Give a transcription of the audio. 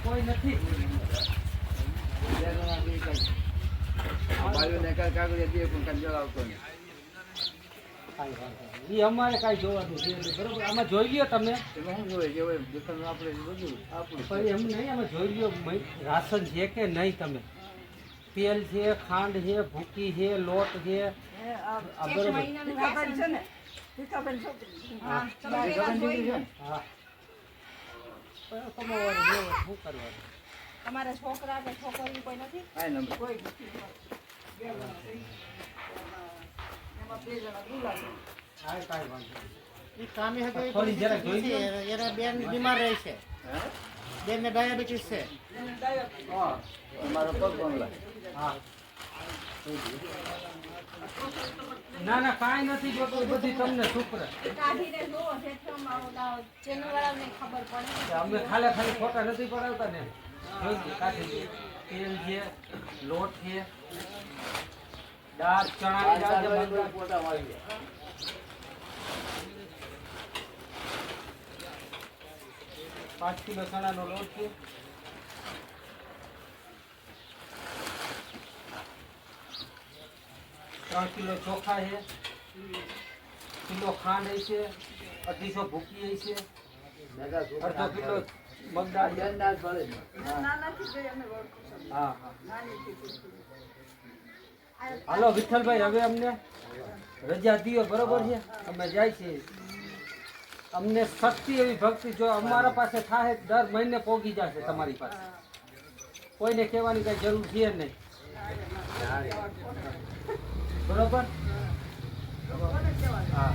કોઈ નથી અમારે કઈ જોવાનું છે બરોબર. આમાં જોઈ લ્યો તમે એમ નહીં, આમાં જોઈ લ્યો રાશન છે કે નહીં. તમે તેલ છે, ખાંડ છે, ભૂકી છે, લોટ છે, તમારા છોકરા કે છોકરી કોઈ નથી? બીમાર રહે છે, બેન ને ડાયાબિટીસ છે. ના ના કાંઈ નથી જોતું, બધી તમને શુક્ર. અમે ખાલી ફોટા નથી પડાવતા ને. તેલ છે, લોટ છે, દાળ, ચણાની દાળ, 5 કિલો ચણાનો લોટ છે, 3 કિલો ચોખા છે, કિલો ખાંડ છે, 250 ભૂકી છે, અડધો કિલો મગદાળ. હા હાલો વિઠ્ઠલભાઈ, હવે અમને રજા દિયો બરોબર છે. અમે જાય છીએ. અમને શક્તિ એવી ભક્તિ જો અમારા પાસે થાય દર મહિને પોગી જશે તમારી પાસે. કોઈને કહેવાની કઈ જરૂર છે નહીં બરોબર. હા